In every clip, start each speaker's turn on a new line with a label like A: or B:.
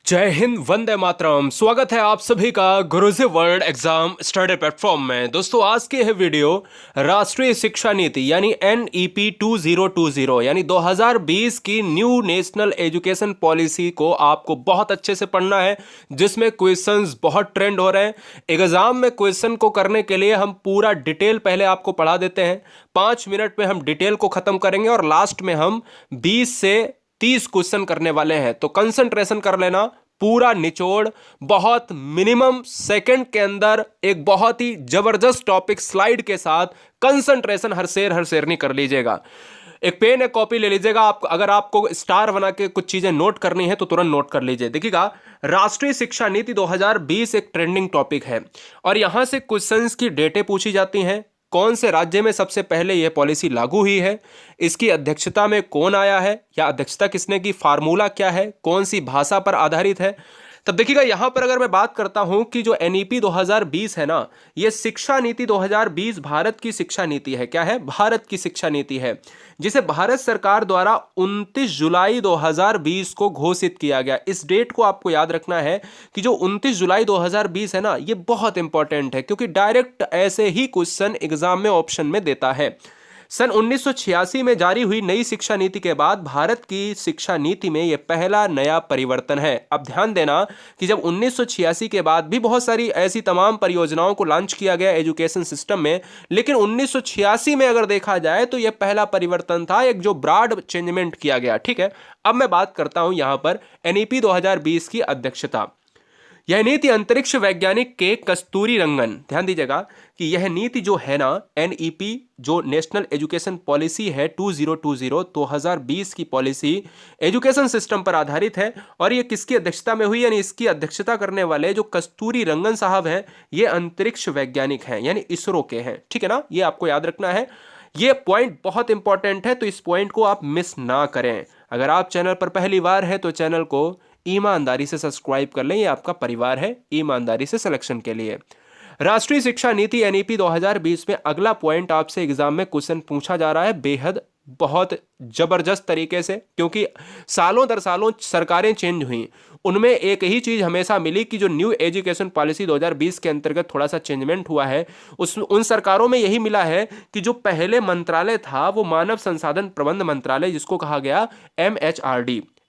A: जय हिंद, वंदे मातरम। स्वागत है आप सभी का गुरुजी वर्ल्ड एग्जाम स्टडी प्लेटफॉर्म में। दोस्तों, आज की यह वीडियो राष्ट्रीय शिक्षा नीति यानी NEP 2020 यानी 2020 की न्यू नेशनल एजुकेशन पॉलिसी को आपको बहुत अच्छे से पढ़ना है, जिसमें क्वेश्चंस बहुत ट्रेंड हो रहे हैं। एग्जाम में क्वेश्चन को करने के लिए हम पूरा डिटेल पहले आपको पढ़ा देते हैं। 5 मिनट में हम डिटेल को खत्म करेंगे और लास्ट में हम 20 से 30 क्वेश्चन करने वाले हैं। तो कंसंट्रेशन कर लेना, पूरा निचोड़ बहुत मिनिमम सेकंड के अंदर एक बहुत ही जबरदस्त टॉपिक स्लाइड के साथ कंसंट्रेशन हर शेर नहीं कर लीजिएगा। एक पेन एक कॉपी ले लीजिएगा। आप अगर आपको स्टार बना के कुछ चीजें नोट करनी है तो तुरंत नोट कर लीजिए। देखिएगा, राष्ट्रीय शिक्षा नीति 2020 एक ट्रेंडिंग टॉपिक है और यहां से क्वेश्चंस की डेटें पूछी जाती हैं। कौन से राज्य में सबसे पहले यह पॉलिसी लागू हुई है, इसकी अध्यक्षता में कौन आया है या अध्यक्षता किसने की, फार्मूला क्या है, कौन सी भाषा पर आधारित है। तब देखिएगा, यहां पर अगर मैं बात करता हूं कि जो NEP 2020 है ना, यह शिक्षा नीति 2020 भारत की शिक्षा नीति है। क्या है? भारत की शिक्षा नीति है, जिसे भारत सरकार द्वारा 29 जुलाई 2020 को घोषित किया गया। इस डेट को आपको याद रखना है कि जो 29 जुलाई 2020 है ना, यह बहुत इंपॉर्टेंट है, क्योंकि डायरेक्ट ऐसे ही क्वेश्चन एग्जाम में ऑप्शन में देता है। सन 1986 में जारी हुई नई शिक्षा नीति के बाद भारत की शिक्षा नीति में यह पहला नया परिवर्तन है। अब ध्यान देना कि जब 1986 के बाद भी बहुत सारी ऐसी तमाम परियोजनाओं को लॉन्च किया गया एजुकेशन सिस्टम में, लेकिन 1986 में अगर देखा जाए तो यह पहला परिवर्तन था, एक जो ब्रॉड चेंजमेंट किया गया। ठीक है, अब मैं बात करता हूं यहां पर NEP 2020 की अध्यक्षता। यह नीति अंतरिक्ष वैज्ञानिक के कस्तूरी रंगन, ध्यान दीजिएगा कि यह नीति जो है ना, NEP जो नेशनल एजुकेशन पॉलिसी है 2020 की पॉलिसी एजुकेशन सिस्टम पर आधारित है। और यह किसकी अध्यक्षता में हुई, यानी इसकी अध्यक्षता करने वाले जो कस्तूरी रंगन साहब हैं, ये अंतरिक्ष वैज्ञानिक हैं, यानी ISRO के हैं। ठीक है ना, ये आपको याद रखना है। ये पॉइंट बहुत इंपॉर्टेंट है, तो इस पॉइंट को आप मिस ना करें। अगर आप चैनल पर पहली बार है तो चैनल को ईमानदारी से सब्सक्राइब कर लें, ये आपका परिवार है, ईमानदारी से सिलेक्शन के लिए। राष्ट्रीय शिक्षा नीति NEP 2020 में अगला पॉइंट आपसे एग्जाम में क्वेश्चन पूछा जा रहा है, बेहद बहुत जबरदस्त तरीके से, क्योंकि सालों दर सालों सरकारें चेंज हुई, उनमें एक ही चीज हमेशा मिली कि जो न्यू एजुकेशन पॉलिसी 2020 के अंतर्गत थोड़ा सा चेंजमेंट हुआ है, उन सरकारों में यही मिला है कि जो पहले मंत्रालय था वो मानव संसाधन प्रबंध मंत्रालय, जिसको कहा गया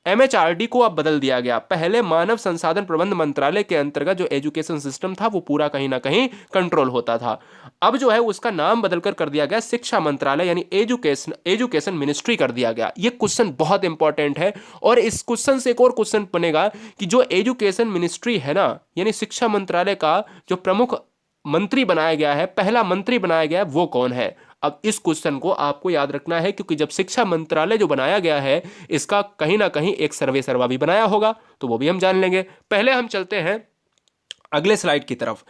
A: MHRD को अब बदल दिया गया। पहले मानव संसाधन प्रबंध मंत्रालय के अंतर्गत जो एजुकेशन सिस्टम था वो पूरा कहीं ना कहीं कंट्रोल होता था। अब जो है उसका नाम बदलकर कर दिया गया शिक्षा मंत्रालय, यानी एजुकेशन मिनिस्ट्री कर दिया गया। ये क्वेश्चन बहुत इंपॉर्टेंट है और इस क्वेश्चन से एक और क्वेश्चन बनेगा कि जो एजुकेशन मिनिस्ट्री है ना, यानी शिक्षा मंत्रालय का जो प्रमुख मंत्री बनाया गया है, पहला मंत्री बनाया गया है, वो कौन है। अब इस क्वेश्चन को आपको याद रखना है, क्योंकि जब शिक्षा मंत्रालय जो बनाया गया है, इसका कहीं ना कहीं एक सर्वा भी बनाया होगा, तो वो भी हम जान लेंगे। पहले हम चलते हैं अगले स्लाइड की तरफ।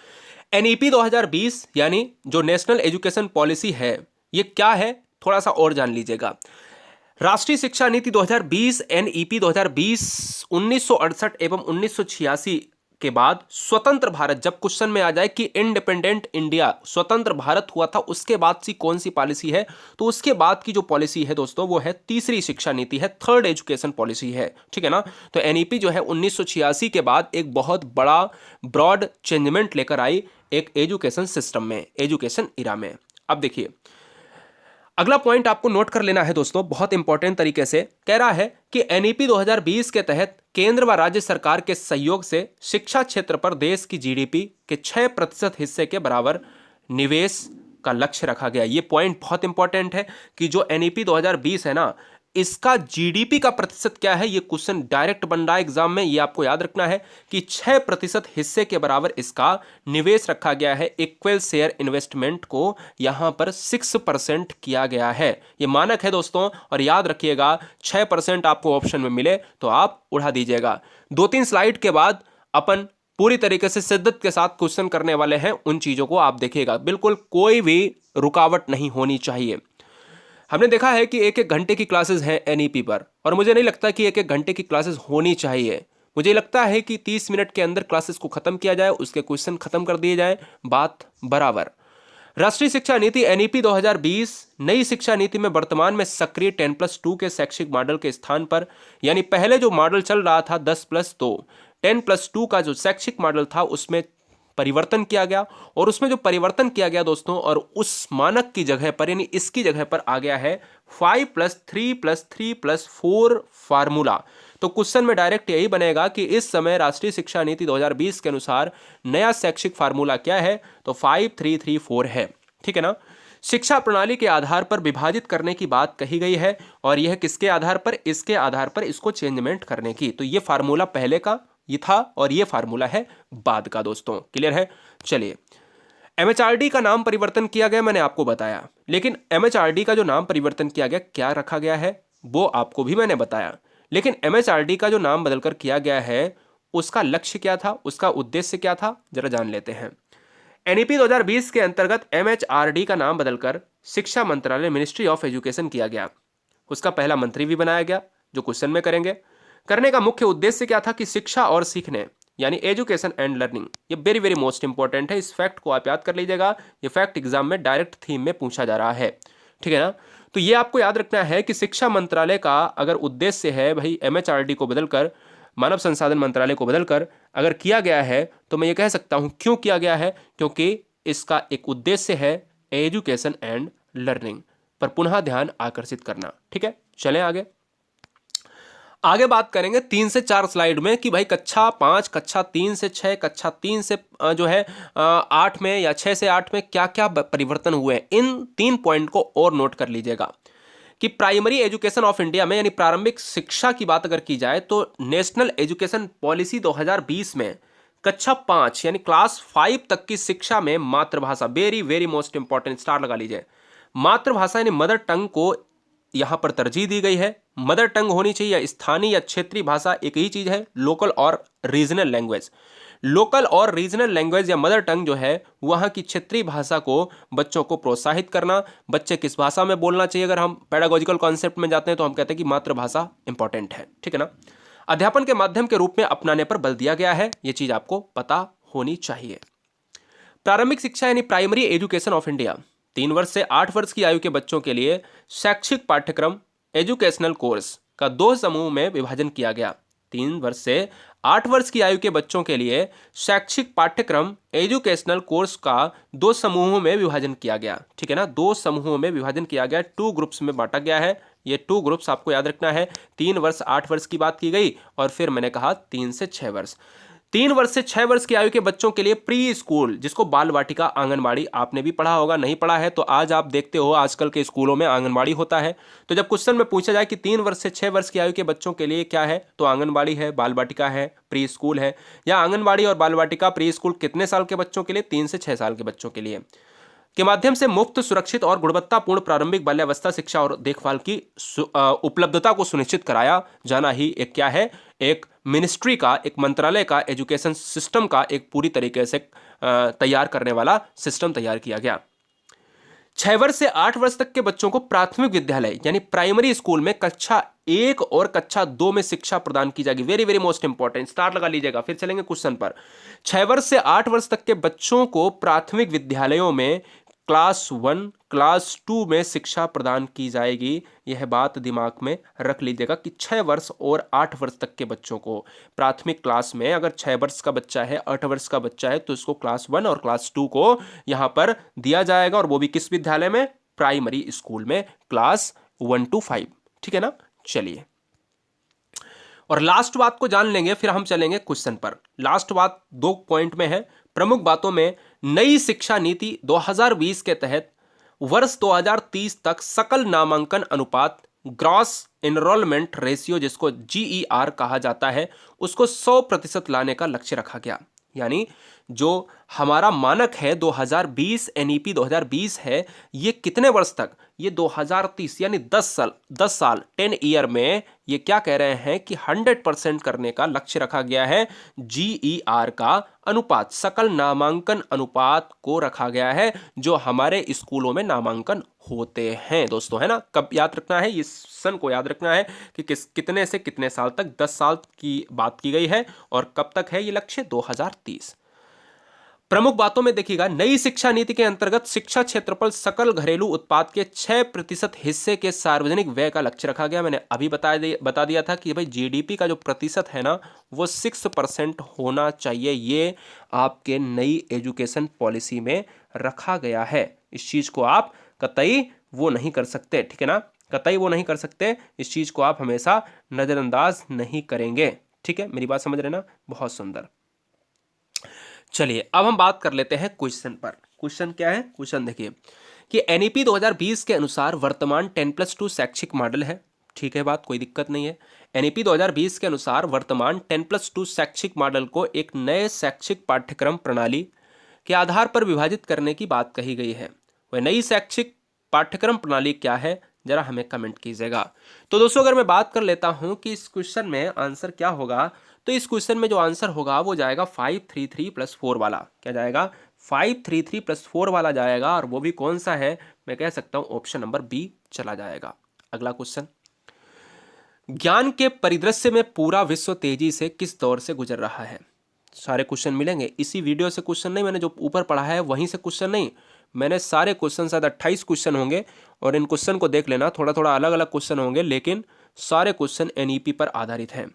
A: NEP 2020 यानी जो नेशनल एजुकेशन पॉलिसी है, ये क्या है, थोड़ा सा और जान लीजिएगा। राष्ट्रीय शिक्षा नीति 2020 NEP 2020 1968 एवं 1986 के बाद स्वतंत्र भारत, जब क्वेश्चन में आ जाए कि इंडिपेंडेंट इंडिया, स्वतंत्र भारत हुआ था, उसके बाद सी कौन सी पॉलिसी है, तो उसके बाद की जो पॉलिसी है दोस्तों, वो है तीसरी शिक्षा नीति है, थर्ड एजुकेशन पॉलिसी है। ठीक है ना, तो NEP जो है 1986 के बाद एक बहुत बड़ा ब्रॉड चेंजमेंट लेकर आई एक एजुकेशन सिस्टम में, एजुकेशन इरा में। अब देखिए, अगला पॉइंट आपको नोट कर लेना है दोस्तों, बहुत इंपॉर्टेंट तरीके से कह रहा है कि NEP 2020 के तहत केंद्र व राज्य सरकार के सहयोग से शिक्षा क्षेत्र पर देश की GDP के 6% हिस्से के बराबर निवेश का लक्ष्य रखा गया। ये पॉइंट बहुत इंपॉर्टेंट है कि जो NEP 2020 है ना, इसका GDP का प्रतिशत क्या है, ये क्वेश्चन डायरेक्ट बन रहा है एग्जाम में। ये आपको याद रखना है कि 6% हिस्से के बराबर इसका निवेश रखा गया है। इक्वल शेयर इन्वेस्टमेंट को यहां पर 6% किया गया है, ये मानक है दोस्तों। और याद रखिएगा, 6% आपको ऑप्शन में मिले तो आप उड़ा दीजिएगा। 2-3 स्लाइड के बाद अपन पूरी तरीके से शिद्दत के साथ क्वेश्चन करने वाले हैं, उन चीजों को आप देखिएगा, बिल्कुल कोई भी रुकावट नहीं होनी चाहिए। हमने देखा है कि 1-1 घंटे की क्लासेस हैं NEP पर, और मुझे नहीं लगता कि 1-1 घंटे की क्लासेस होनी चाहिए। मुझे लगता है कि 30 मिनट के अंदर क्लासेस को खत्म किया जाए, उसके क्वेश्चन खत्म कर दिए जाए, बात बराबर। राष्ट्रीय शिक्षा नीति NEP 2020 नई शिक्षा नीति में वर्तमान में सक्रिय 10+2 के शैक्षिक मॉडल के स्थान पर, यानी पहले जो मॉडल चल रहा था 10+2, 10+2 का जो शैक्षिक मॉडल था उसमें परिवर्तन किया गया, और उसमें जो परिवर्तन किया गया दोस्तों, और उस मानक की जगह पर यानी इसकी जगह पर आ गया है 5+3+3+4 फार्मूला। तो क्वेश्चन में डायरेक्ट यही बनेगा कि इस समय राष्ट्रीय शिक्षा नीति 2020 के अनुसार नया शैक्षिक फार्मूला क्या है, तो 5334 है। ठीक है ना। शिक्षा प्रणाली के आधार पर विभाजित करने की बात कही गई है, और यह किसके आधार पर, इसके आधार पर इसको चेंजमेंट करने की। तो ये फार्मूला पहले का ये था और ये फार्मूला है बाद का दोस्तों। क्लियर है। चलिए, एमएचआरडी का नाम परिवर्तन किया गया, मैंने आपको बताया, लेकिन एमएचआरडी का जो नाम परिवर्तन किया गया, क्या रखा गया है वो आपको भी मैंने बताया। लेकिन एमएचआरडी का जो नाम बदलकर किया गया है उसका लक्ष्य क्या था, उसका उद्देश्य क्या था, जरा जान लेते हैं। एनईपी 2020 के अंतर्गत एमएचआरडी का नाम बदलकर शिक्षा मंत्रालय मिनिस्ट्री ऑफ एजुकेशन किया गया। उसका पहला मंत्री भी बनाया गया, जो क्वेश्चन में करेंगे। करने का मुख्य उद्देश्य क्या था कि शिक्षा और सीखने यानी एजुकेशन एंड लर्निंग, ये वेरी वेरी मोस्ट इंपॉर्टेंट है, इस फैक्ट को आप याद कर लीजिएगा, ये फैक्ट एग्जाम में डायरेक्ट थीम में पूछा जा रहा है। ठीक है ना। तो ये आपको याद रखना है कि शिक्षा मंत्रालय का अगर उद्देश्य है भाई एमएचआरडी को बदलकर मानव संसाधन मंत्रालय को बदलकर अगर किया गया है, तो मैं ये कह सकता हूं क्यों किया गया है, क्योंकि इसका एक उद्देश्य है एजुकेशन एंड लर्निंग पर पुनः ध्यान आकर्षित करना। ठीक है, चलें आगे। आगे बात करेंगे 3 से 4 स्लाइड में कि भाई कक्षा 5, कक्षा 3 से 6, कक्षा 3 से जो है 8 में या 6 से 8 में क्या क्या परिवर्तन हुए हैं। इन 3 पॉइंट को और नोट कर लीजिएगा कि प्राइमरी एजुकेशन ऑफ इंडिया में यानी प्रारंभिक शिक्षा की बात अगर की जाए तो नेशनल एजुकेशन पॉलिसी 2020 में कक्षा 5 यानी क्लास 5 तक की शिक्षा में मातृभाषा, very very most important, star लगा लीजिए, मातृभाषा यानी मदर टंग को यहां पर तरजीह दी गई है। मदर टंग होनी चाहिए या स्थानीय या क्षेत्रीय भाषा, एक ही चीज है, लोकल और रीजनल लैंग्वेज। लोकल और रीजनल लैंग्वेज या मदर टंग जो है वहाँ की क्षेत्रीय भाषा को बच्चों को प्रोत्साहित करना। बच्चे किस भाषा में बोलना चाहिए, अगर हम पेडागोजिकल कॉन्सेप्ट में जाते हैं तो हम कहते हैं कि मातृभाषा इंपॉर्टेंट है। ठीक है ना। अध्यापन के माध्यम के रूप में अपनाने पर बल दिया गया है, ये चीज आपको पता होनी चाहिए। प्रारंभिक शिक्षा यानी प्राइमरी एजुकेशन ऑफ इंडिया 3 वर्ष से 8 वर्ष की आयु के बच्चों के लिए शैक्षिक पाठ्यक्रम एजुकेशनल कोर्स का 2 समूह में विभाजन किया गया। 3 वर्ष से 8 वर्ष की आयु के बच्चों के लिए शैक्षिक पाठ्यक्रम एजुकेशनल कोर्स का 2 समूहों में विभाजन किया गया। ठीक है ना, 2 समूहों में विभाजन किया गया, 2 ग्रुप्स में बांटा गया है। ये 2 ग्रुप्स आपको याद रखना है। 3 वर्ष 8 वर्ष की बात की गई और फिर मैंने कहा 3 से 6 वर्ष। 3 वर्ष से 6 वर्ष की आयु के बच्चों के लिए प्री स्कूल, जिसको बाल वाटिका आंगनबाड़ी, आपने भी पढ़ा होगा, नहीं पढ़ा है तो आज आप देखते हो आजकल के स्कूलों में आंगनबाड़ी होता है। तो जब क्वेश्चन में पूछा जाए कि 3 वर्ष से 6 वर्ष की आयु के बच्चों के लिए क्या है, तो आंगनबाड़ी है, बाल वाटिका है, प्री स्कूल है। या आंगनबाड़ी और बाल वाटिका, प्री स्कूल कितने साल के बच्चों के लिए, 3 से 6 साल के बच्चों के लिए, के माध्यम से मुफ्त, सुरक्षित और गुणवत्तापूर्ण प्रारंभिक बाल्यावस्था शिक्षा और देखभाल की उपलब्धता को सुनिश्चित कराया जाना ही एक क्या है, एक मिनिस्ट्री का, एक मंत्रालय का, एजुकेशन सिस्टम का एक पूरी तरीके से तैयार करने वाला सिस्टम तैयार किया गया। 6 वर्ष से 8 वर्ष तक के बच्चों को प्राथमिक विद्यालय यानी प्राइमरी स्कूल में कक्षा 1 और कक्षा 2 में शिक्षा प्रदान की जाएगी। Very very most important, star लगा लीजिएगा। फिर चलेंगे क्वेश्चन पर। 6 वर्ष से 8 वर्ष तक के बच्चों को प्राथमिक विद्यालयों में क्लास 1, क्लास 2 में शिक्षा प्रदान की जाएगी। यह बात दिमाग में रख लीजिएगा कि 6 वर्ष और 8 वर्ष तक के बच्चों को प्राथमिक क्लास में, अगर 6 वर्ष का बच्चा है, 8 वर्ष का बच्चा है, तो इसको क्लास 1 और क्लास 2 को यहां पर दिया जाएगा, और वो भी किस विद्यालय में, प्राइमरी स्कूल में, क्लास 1 to 5। ठीक है ना। चलिए, और लास्ट बात को जान लेंगे, फिर हम चलेंगे क्वेश्चन पर। लास्ट बात 2 पॉइंट में है। प्रमुख बातों में नई शिक्षा नीति 2020 के तहत वर्ष 2030 तक सकल नामांकन अनुपात, ग्रॉस एनरोलमेंट रेशियो जिसको GER कहा जाता है, उसको 100% लाने का लक्ष्य रखा गया। यानी जो हमारा मानक है 2020 NEP 2020 है, ये कितने वर्ष तक, ये 2030 यानी 10 साल 10 ईयर में ये क्या कह रहे हैं कि 100% करने का लक्ष्य रखा गया है। GER का अनुपात, सकल नामांकन अनुपात को रखा गया है जो हमारे स्कूलों में नामांकन होते हैं दोस्तों, है ना। कब याद रखना है, इस सन को याद रखना है कि कितने से कितने साल तक, 10 साल की बात की गई है, और कब तक है ये लक्ष्य, 2030। प्रमुख बातों में देखिएगा, नई शिक्षा नीति के अंतर्गत शिक्षा क्षेत्रफल सकल घरेलू उत्पाद के 6% हिस्से के सार्वजनिक व्यय का लक्ष्य रखा गया। मैंने अभी बता दिया था कि भाई जीडीपी का जो प्रतिशत है ना वो 6% होना चाहिए। ये आपके नई एजुकेशन पॉलिसी में रखा गया है। इस चीज को आप कतई वो नहीं कर सकते, ठीक है ना, कतई वो नहीं कर सकते। इस चीज को आप हमेशा नजरअंदाज नहीं करेंगे, ठीक है, मेरी बात समझ रहे ना। बहुत सुंदर। चलिए अब हम बात कर लेते हैं क्वेश्चन पर। क्वेश्चन क्या है? क्वेश्चन देखिए कि एनईपी 2020 के अनुसार वर्तमान 10+2 शैक्षिक मॉडल है, ठीक है, बात कोई दिक्कत नहीं है। एनईपी 2020 के अनुसार वर्तमान 10+2 शैक्षिक मॉडल को एक नए शैक्षिक पाठ्यक्रम प्रणाली के आधार पर विभाजित करने की बात कही गई है। वह नई शैक्षिक पाठ्यक्रम प्रणाली क्या है, जरा हमें कमेंट कीजिएगा। तो दोस्तों अगर मैं बात कर लेता हूं कि इस क्वेश्चन में आंसर क्या होगा, तो इस क्वेश्चन में जो आंसर होगा वो जाएगा 533+4 वाला। क्या जाएगा? 533+4 वाला जाएगा, और वो भी कौन सा है, मैं कह सकता हूं ऑप्शन नंबर बी चला जाएगा। अगला क्वेश्चन, ज्ञान के परिदृश्य में पूरा विश्व तेजी से किस दौर से गुजर रहा है? सारे क्वेश्चन मिलेंगे इसी वीडियो से, क्वेश्चन नहीं मैंने जो ऊपर पढ़ा है वहीं से क्वेश्चन नहीं, मैंने सारे क्वेश्चन, शायद 28 क्वेश्चन होंगे, और इन क्वेश्चन को देख लेना, थोड़ा थोड़ा अलग अलग क्वेश्चन होंगे, लेकिन सारे क्वेश्चन एनईपी पर आधारित हैं।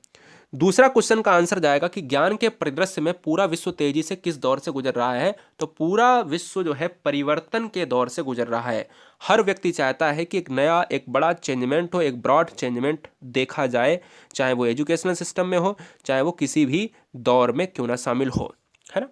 A: दूसरा क्वेश्चन का आंसर जाएगा कि ज्ञान के परिदृश्य में पूरा विश्व तेजी से किस दौर से गुजर रहा है? तो पूरा विश्व जो है परिवर्तन के दौर से गुजर रहा है। हर व्यक्ति चाहता है कि एक नया, एक बड़ा चेंजमेंट हो, एक ब्रॉड चेंजमेंट देखा जाए, चाहे वो एजुकेशनल सिस्टम में हो, चाहे वो किसी भी दौर में क्यों ना शामिल हो, है ना।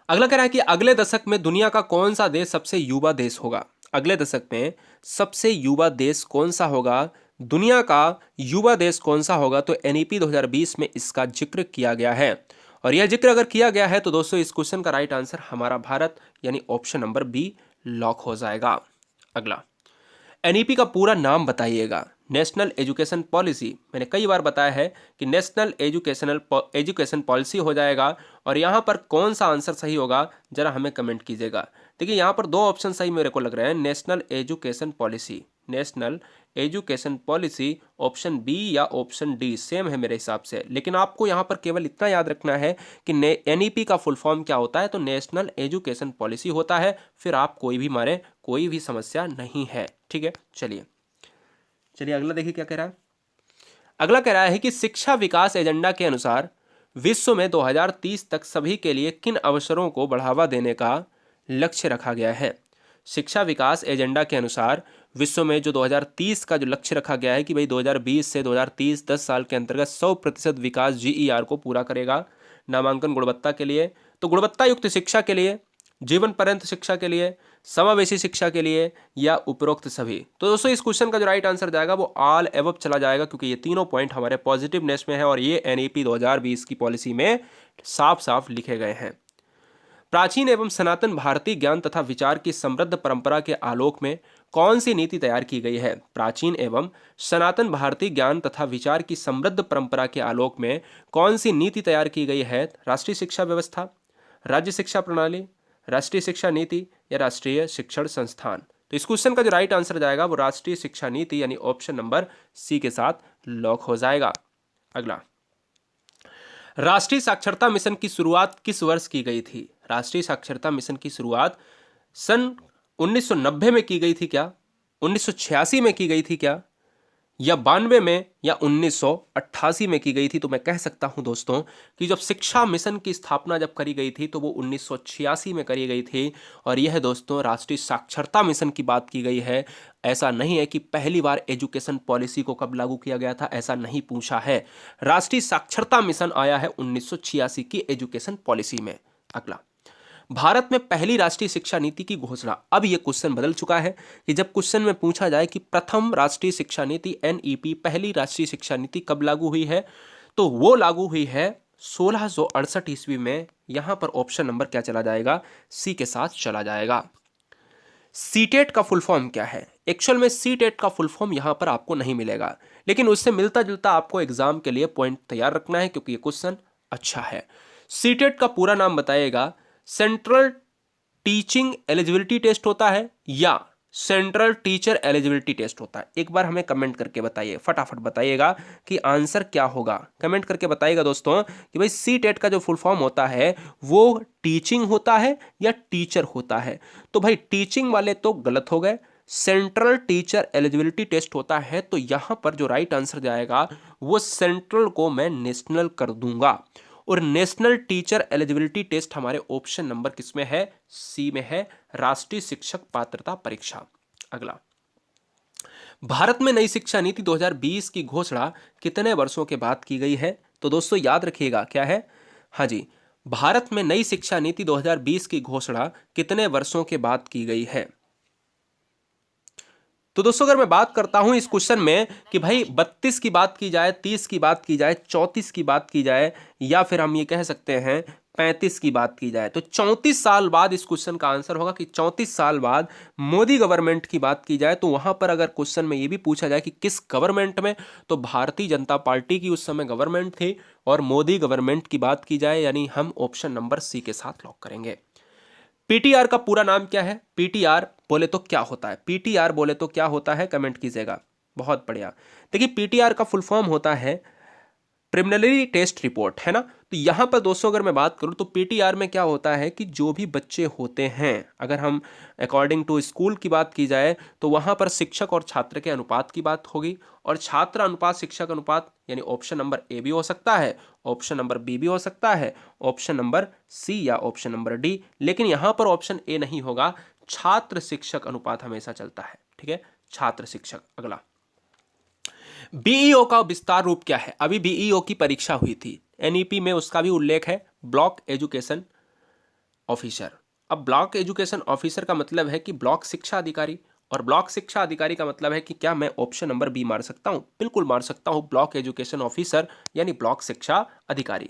A: अगला कह रहा है कि अगले दशक में दुनिया का कौन सा देश सबसे युवा देश होगा? अगले दशक में सबसे युवा देश कौन सा होगा, दुनिया का युवा देश कौन सा होगा? तो एनईपी 2020 में इसका जिक्र किया गया है, और यह जिक्र अगर किया गया है तो दोस्तों इस क्वेश्चन का राइट आंसर हमारा भारत यानी ऑप्शन नंबर बी लॉक हो जाएगा। अगला, एनईपी का पूरा नाम बताइएगा। नेशनल एजुकेशन पॉलिसी, मैंने कई बार बताया है कि नेशनल एजुकेशन पॉलिसी हो जाएगा, और यहाँ पर कौन सा आंसर सही होगा जरा हमें कमेंट कीजिएगा। देखिए यहाँ पर दो ऑप्शन सही मेरे को लग रहे हैं, national education policy, national education policy, option B या ऑप्शन डी सेम है मेरे हिसाब से। लेकिन आपको यहाँ पर केवल इतना याद रखना है कि एनईपी का फुल फॉर्म क्या होता है, तो नेशनल एजुकेशन पॉलिसी होता है, फिर आप कोई भी मारे, कोई भी समस्या नहीं है, ठीक है। चलिए अगला देखिए क्या कह रहा है। अगला कह रहा है कि शिक्षा विकास एजेंडा के अनुसार विश्व में 2030 तक सभी के लिए किन अवसरों को बढ़ावा देने का लक्ष्य रखा गया है? शिक्षा विकास एजेंडा के अनुसार विश्व में जो 2030 का जो लक्ष्य रखा गया है कि भाई 2020 से 2030 10 साल के अंतर्गत 100% विकास जीईआर को पूरा करेगा। नामांकन गुणवत्ता के लिए, तो गुणवत्ता युक्त शिक्षा के लिए, जीवन पर्यंत शिक्षा के लिए, समावेशी शिक्षा के लिए, या उपरोक्त सभी? तो दोस्तों इस क्वेश्चन का जो राइट आंसर जाएगा वो ऑल एबव चला जाएगा, क्योंकि ये तीनों पॉइंट हमारे पॉजिटिवनेस में है, और ये एनईपी 2020 की पॉलिसी में साफ साफ लिखे गए हैं। प्राचीन एवं सनातन भारतीय ज्ञान तथा विचार की समृद्ध परंपरा के आलोक में कौन सी नीति तैयार की गई है? प्राचीन एवं सनातन भारतीय ज्ञान तथा विचार की समृद्ध परंपरा के आलोक में कौन सी नीति तैयार की गई है? राष्ट्रीय शिक्षा व्यवस्था, राज्य शिक्षा प्रणाली, राष्ट्रीय शिक्षा नीति, या राष्ट्रीय शिक्षण संस्थान? तो इस क्वेश्चन का जो राइट आंसर जाएगा वो राष्ट्रीय शिक्षा नीति यानी ऑप्शन नंबर सी के साथ लॉक हो जाएगा। अगला, राष्ट्रीय साक्षरता मिशन की शुरुआत किस वर्ष की गई थी? राष्ट्रीय साक्षरता मिशन की शुरुआत सन 1990 में की गई थी क्या, 1986 में की गई थी क्या, या 92 में, या 1988 में की गई थी? तो मैं कह सकता हूं दोस्तों कि जब शिक्षा मिशन की स्थापना जब करी गई थी तो वो 1986 में करी गई थी, और यह दोस्तों राष्ट्रीय साक्षरता मिशन की बात की गई है। ऐसा नहीं है कि पहली बार एजुकेशन पॉलिसी को कब लागू किया गया था, ऐसा नहीं पूछा है। राष्ट्रीय साक्षरता मिशन आया है 1986 की एजुकेशन पॉलिसी में। अगला, भारत में पहली राष्ट्रीय शिक्षा नीति की घोषणा, अब यह क्वेश्चन बदल चुका है कि जब क्वेश्चन में पूछा जाए कि प्रथम राष्ट्रीय शिक्षा नीति एनईपी, पहली राष्ट्रीय शिक्षा नीति कब लागू हुई है, तो वो लागू हुई है 1668 ईस्वी में। यहां पर ऑप्शन नंबर क्या चला जाएगा? सी के साथ चला जाएगा। सीटेट का फुल फॉर्म क्या है? एक्चुअल में सीटेट का फुल फॉर्म यहां पर आपको नहीं मिलेगा, लेकिन उससे मिलता जुलता आपको एग्जाम के लिए पॉइंट तैयार रखना है, क्योंकि ये क्वेश्चन अच्छा है। सीटेट का पूरा नाम बताइएगा। सेंट्रल टीचिंग एलिजिबिलिटी टेस्ट होता है, या सेंट्रल टीचर एलिजिबिलिटी टेस्ट होता है? एक बार हमें कमेंट करके बताइए, फटाफट बताइएगा कि आंसर क्या होगा। कमेंट करके बताइएगा दोस्तों कि भाई सी टेट का जो फुल फॉर्म होता है वो टीचिंग होता है या टीचर होता है? तो भाई टीचिंग वाले तो गलत हो गए, सेंट्रल टीचर एलिजिबिलिटी टेस्ट होता है। तो यहां पर जो राइट आंसर जाएगा वो सेंट्रल को मैं नेशनल कर दूंगा, और नेशनल टीचर एलिजिबिलिटी टेस्ट हमारे ऑप्शन नंबर किसमें है? सी में है, राष्ट्रीय शिक्षक पात्रता परीक्षा। अगला, भारत में नई शिक्षा नीति 2020 की घोषणा कितने वर्षों के बाद की गई है? तो दोस्तों याद रखिएगा क्या है, हाँ जी, भारत में नई शिक्षा नीति 2020 की घोषणा कितने वर्षों के बाद की गई है? तो दोस्तों अगर मैं बात करता हूं इस क्वेश्चन में कि भाई 32 की बात की जाए, 30 की बात की जाए, 34 की बात की जाए, या फिर हम ये कह सकते हैं 35 की बात की जाए, तो 34 साल बाद इस क्वेश्चन का आंसर होगा कि 34 साल बाद मोदी गवर्नमेंट की बात की जाए। तो वहां पर अगर क्वेश्चन में ये भी पूछा जाए कि किस गवर्नमेंट में, तो भारतीय जनता पार्टी की उस समय गवर्नमेंट थी, और मोदी गवर्नमेंट की बात की जाए यानी हम ऑप्शन नंबर सी के साथ लॉक करेंगे। पीटीआर का पूरा नाम क्या है? पीटीआर बोले तो क्या होता है? पीटीआर बोले तो क्या होता है, कमेंट कीजिएगा। बहुत बढ़िया। देखिए पीटीआर का फुल फॉर्म होता है प्रिलिमिनरी टेस्ट रिपोर्ट, है ना। तो यहां पर दोस्तों अगर मैं बात करूं तो पीटीआर में क्या होता है कि जो भी बच्चे होते हैं, अगर हम अकॉर्डिंग टू स्कूल की बात की जाए तो वहां पर शिक्षक और छात्र के अनुपात की बात होगी, और छात्र अनुपात शिक्षक अनुपात यानी ऑप्शन नंबर ए भी हो सकता है, ऑप्शन नंबर बी भी हो सकता है, ऑप्शन नंबर सी या ऑप्शन नंबर डी, लेकिन यहां पर ऑप्शन ए नहीं होगा, छात्र शिक्षक अनुपात हमेशा चलता है। ठीक है, छात्र शिक्षक। अगला, बीईओ का विस्तार रूप क्या है? अभी बीईओ की परीक्षा हुई थी, एनईपी में उसका भी उल्लेख है, ब्लॉक एजुकेशन ऑफिसर। अब ब्लॉक एजुकेशन ऑफिसर का मतलब है कि ब्लॉक शिक्षा अधिकारी, और ब्लॉक शिक्षा अधिकारी का मतलब है कि क्या मैं ऑप्शन नंबर बी मार सकता हूं? बिल्कुल मार सकता हूं, ब्लॉक एजुकेशन ऑफिसर यानी ब्लॉक शिक्षा अधिकारी।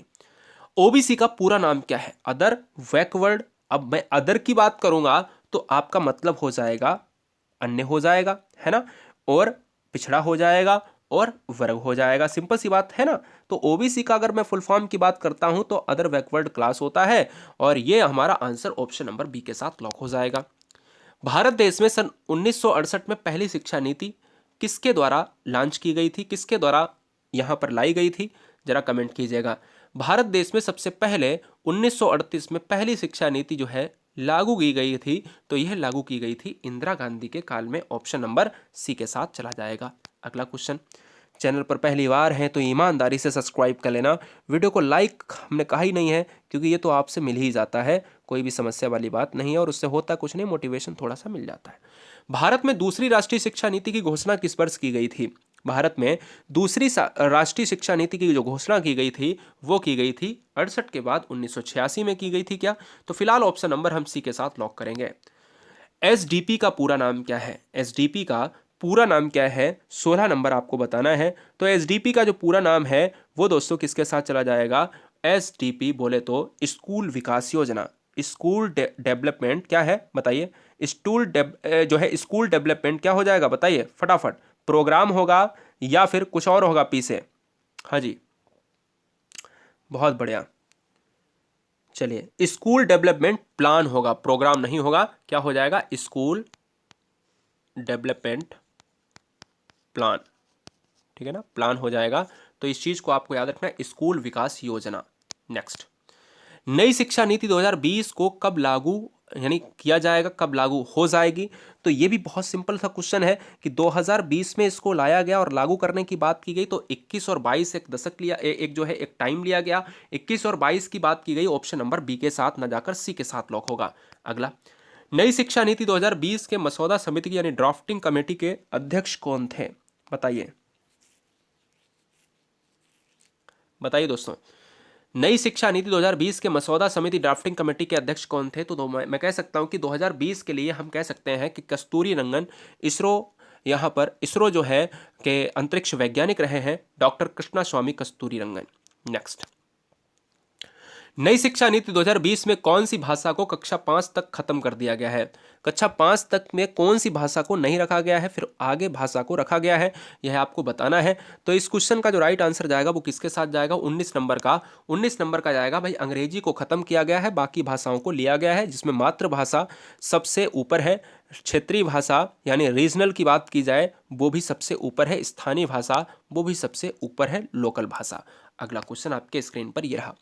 A: ओबीसी का पूरा नाम क्या है? Other, backward. अब मैं अदर की बात करूंगा तो आपका मतलब हो जाएगा अन्य हो जाएगा, है ना, और पिछड़ा हो जाएगा और वर्ग हो जाएगा, सिंपल सी बात है ना। तो ओबीसी का अगर मैं फुल फॉर्म की बात करता हूं तो अदर बैकवर्ड क्लास होता है, और ये हमारा आंसर ऑप्शन नंबर बी के साथ लॉक हो जाएगा। भारत देश में सन 1968 में पहली शिक्षा नीति किसके द्वारा लॉन्च की गई थी, किसके द्वारा यहां पर लाई गई थी? जरा कमेंट कीजिएगा। भारत देश में सबसे पहले 1938 में पहली शिक्षा नीति जो है लागू की गई थी, तो यह लागू की गई थी इंदिरा गांधी के काल में, ऑप्शन नंबर सी के साथ चला जाएगा। अगला क्वेश्चन, चैनल पर पहली बार हैं तो ईमानदारी से सब्सक्राइब कर लेना, वीडियो को लाइक हमने कहा ही नहीं है क्योंकि ये तो आपसे मिल ही जाता है, कोई भी समस्या वाली बात नहीं है, और उससे होता कुछ नहीं, मोटिवेशन थोड़ा सा मिल जाता है। भारत में दूसरी राष्ट्रीय शिक्षा नीति की घोषणा किस वर्ष की गई थी? भारत में दूसरी राष्ट्रीय शिक्षा नीति की जो घोषणा की गई थी वो की गई थी 68 के बाद 1986 में की गई थी क्या? तो फिलहाल ऑप्शन नंबर हम सी के साथ लॉक करेंगे। एसडीपी का पूरा नाम क्या है? एसडीपी का पूरा नाम क्या है? 16 नंबर आपको बताना है। तो एसडीपी का जो पूरा नाम है वो दोस्तों किसके साथ चला जाएगा? एसडीपी बोले तो स्कूल विकास योजना, स्कूल डेवलपमेंट क्या है बताइए? जो है स्कूल डेवलपमेंट क्या हो जाएगा बताइए फटाफट? प्रोग्राम होगा या फिर कुछ और होगा पी से? हाँ जी, बहुत बढ़िया। चलिए, स्कूल डेवलपमेंट प्लान होगा, प्रोग्राम नहीं होगा। क्या हो जाएगा? स्कूल डेवलपमेंट प्लान, ठीक है ना, प्लान हो जाएगा। तो इस चीज को आपको याद रखना है, स्कूल विकास योजना। नेक्स्ट, नई शिक्षा नीति 2020 को कब लागू यानी किया जाएगा, कब लागू हो जाएगी? तो ये भी बहुत सिंपल सा क्वेश्चन है कि 2020 में इसको लाया गया और लागू करने की बात की गई, तो 21 और 22 एक दशक लिया, एक जो है एक टाइम लिया गया, 21 और 22 की बात की गई, ऑप्शन नंबर बी के साथ न जाकर सी के साथ लॉक होगा। अगला, नई शिक्षा नीति 2020 के मसौदा समिति की यानी ड्राफ्टिंग कमेटी के अध्यक्ष कौन थे? बताइए बताइए दोस्तों, नई शिक्षा नीति 2020 के मसौदा समिति ड्राफ्टिंग कमेटी के अध्यक्ष कौन थे? तो मैं कह सकता हूं कि 2020 के लिए हम कह सकते हैं कि कस्तूरी रंगन, इसरो, यहां पर इसरो जो है के अंतरिक्ष वैज्ञानिक रहे हैं डॉक्टर कृष्णा स्वामी कस्तूरी रंगन। नेक्स्ट, नई शिक्षा नीति 2020 में कौन सी भाषा को कक्षा 5 तक खत्म कर दिया गया है? कक्षा 5 तक में कौन सी भाषा को नहीं रखा गया है, फिर आगे भाषा को रखा गया है, यह आपको बताना है। तो इस क्वेश्चन का जो राइट आंसर जाएगा वो किसके साथ जाएगा? 19 नंबर का। 19 नंबर का जाएगा भाई, अंग्रेजी को खत्म किया गया है, बाकी भाषाओं को लिया गया है, जिसमें मातृभाषा सबसे ऊपर है। क्षेत्रीय भाषा यानी रीजनल की बात की जाए वो भी सबसे ऊपर है, स्थानीय भाषा वो भी सबसे ऊपर है, लोकल भाषा। अगला क्वेश्चन आपके स्क्रीन पर ये रहा।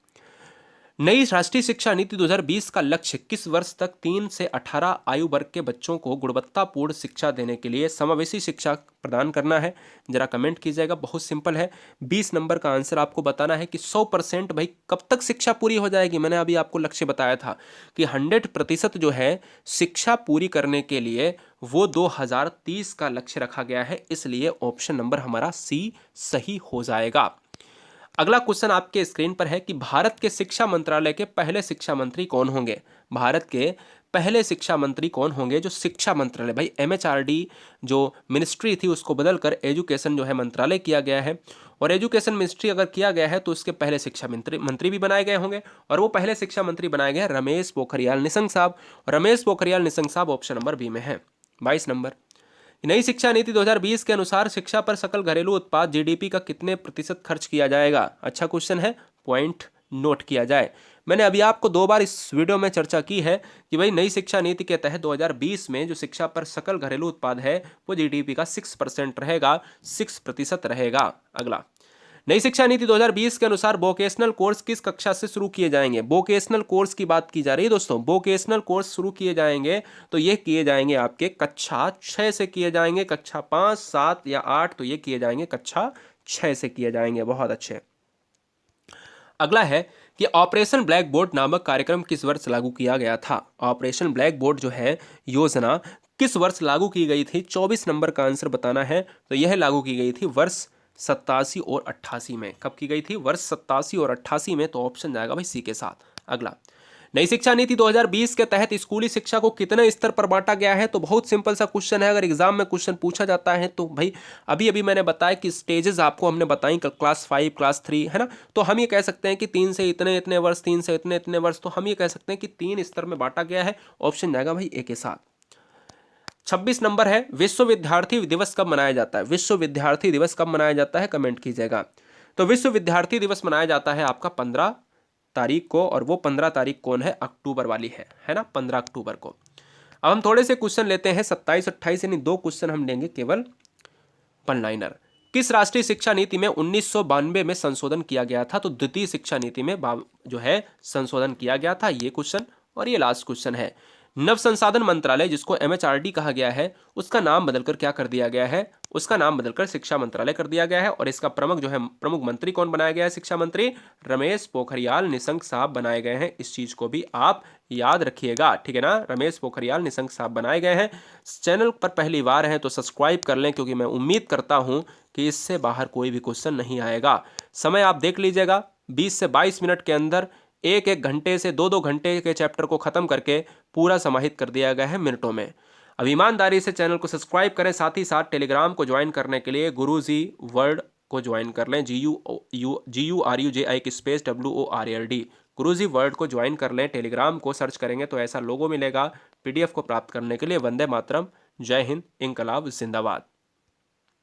A: नई राष्ट्रीय शिक्षा नीति 2020 का लक्ष्य किस वर्ष तक 3 से 18 आयु वर्ग के बच्चों को गुणवत्तापूर्ण शिक्षा देने के लिए समावेशी शिक्षा प्रदान करना है? जरा कमेंट कीजिएगा। बहुत सिंपल है, 20 नंबर का आंसर आपको बताना है कि 100% भाई कब तक शिक्षा पूरी हो जाएगी। मैंने अभी आपको लक्ष्य बताया था कि 100% जो है शिक्षा पूरी करने के लिए वो 2030 का लक्ष्य रखा गया है, इसलिए ऑप्शन नंबर हमारा सी सही हो जाएगा। अगला क्वेश्चन आपके स्क्रीन पर है कि भारत के शिक्षा मंत्रालय के पहले शिक्षा मंत्री कौन होंगे? भारत के पहले शिक्षा मंत्री कौन होंगे? जो शिक्षा मंत्रालय, भाई एमएचआरडी जो मिनिस्ट्री थी उसको बदलकर एजुकेशन जो है मंत्रालय किया गया है, और एजुकेशन मिनिस्ट्री अगर किया गया है तो उसके पहले शिक्षा मंत्री भी बनाए गए होंगे, और वो पहले शिक्षा मंत्री बनाए गए हैं रमेश पोखरियाल निशंक साहब। रमेश पोखरियाल निशंक साहब ऑप्शन नंबर बी में है। 22 नंबर, नई शिक्षा नीति 2020 के अनुसार शिक्षा पर सकल घरेलू उत्पाद जीडीपी का कितने प्रतिशत खर्च किया जाएगा? अच्छा क्वेश्चन है, पॉइंट नोट किया जाए। मैंने अभी आपको 2 बार इस वीडियो में चर्चा की है कि भाई नई शिक्षा नीति के तहत 2020 में जो शिक्षा पर सकल घरेलू उत्पाद है वो जीडीपी का 6% रहेगा, 6% रहेगा। अगला, नई शिक्षा नीति 2020 के अनुसार वोकेशनल कोर्स किस कक्षा से शुरू किए जाएंगे? वोकेशनल कोर्स की बात की जा रही है दोस्तों। वोकेशनल कोर्स शुरू किए जाएंगे तो ये किए जाएंगे आपके कक्षा 6 से किए जाएंगे, कक्षा 5, 7 या 8 तो ये किए जाएंगे कक्षा 6 से किए जाएंगे। बहुत अच्छे। अगला है कि ऑपरेशन ब्लैक बोर्ड नामक कार्यक्रम किस वर्ष लागू किया गया था? ऑपरेशन ब्लैक बोर्ड जो है योजना किस वर्ष लागू की गई थी? 24 नंबर का आंसर बताना है। तो यह लागू की गई थी वर्ष 87 और 88 में। कब की गई थी? वर्ष 87 और 88 में। तो ऑप्शन जाएगा भाई सी के साथ। अगला, नई शिक्षा नीति 2020 के तहत स्कूली शिक्षा को कितने स्तर पर बांटा गया है? तो बहुत सिंपल सा क्वेश्चन है, अगर एग्जाम में क्वेश्चन पूछा जाता है तो भाई अभी अभी मैंने बताया कि स्टेजेस आपको हमने बताई, क्लास 5, क्लास 3 है ना। तो हम ये कह सकते हैं कि 3 से इतने इतने वर्ष, 3 से इतने इतने वर्ष, तो हम ये कह सकते हैं कि 3 स्तर में बांटा गया है। ऑप्शन जाएगा भाई ए के साथ। 26 नंबर है, विश्व विद्यार्थी दिवस कब मनाया जाता है? विश्व विद्यार्थी दिवस कब मनाया जाता है? कमेंट कीजिएगा। तो विश्व विद्यार्थी दिवस मनाया जाता है आपका 15 तारीख को, और वो 15 तारीख कौन है? अक्टूबर वाली है ना, 15 अक्टूबर को। अब हम थोड़े से क्वेश्चन लेते हैं, 27, 28 यानी 2 क्वेश्चन हम लेंगे केवल वन लाइनर। किस राष्ट्रीय शिक्षा नीति में 1992 में संशोधन किया गया था? तो द्वितीय शिक्षा नीति में जो है संशोधन किया गया था, ये क्वेश्चन। और ये लास्ट क्वेश्चन है, नव संसाधन मंत्रालय जिसको एमएचआरडी कहा गया है उसका नाम बदलकर क्या कर दिया गया है? उसका नाम बदलकर शिक्षा मंत्रालय कर दिया गया है, और इसका प्रमुख जो है, प्रमुख मंत्री कौन बनाया गया है? शिक्षा मंत्री रमेश पोखरियाल निशंक साहब बनाए गए हैं। इस चीज को भी आप याद रखिएगा, ठीक है ना। रमेश पोखरियाल निशंक साहब बनाए गए हैं। चैनल पर पहली बार है तो सब्सक्राइब कर लें, क्योंकि मैं उम्मीद करता हूं कि इससे बाहर कोई भी क्वेश्चन नहीं आएगा। समय आप देख लीजिएगा, 20 से 22 मिनट के अंदर 1-1 घंटे से 2-2 घंटे के चैप्टर को खत्म करके पूरा समाहित कर दिया गया है मिनटों में। अब ईमानदारी से चैनल को सब्सक्राइब करें, साथ ही साथ टेलीग्राम को ज्वाइन करने के लिए गुरुजी वर्ल्ड को ज्वाइन कर लें, GURUJI स्पेस WORLD, गुरुजी वर्ल्ड को ज्वाइन कर लें। टेलीग्राम को सर्च करेंगे तो ऐसा लोगो मिलेगा। PDF को प्राप्त करने के लिए वंदे मातरम, जय हिंद, इंकलाब जिंदाबाद।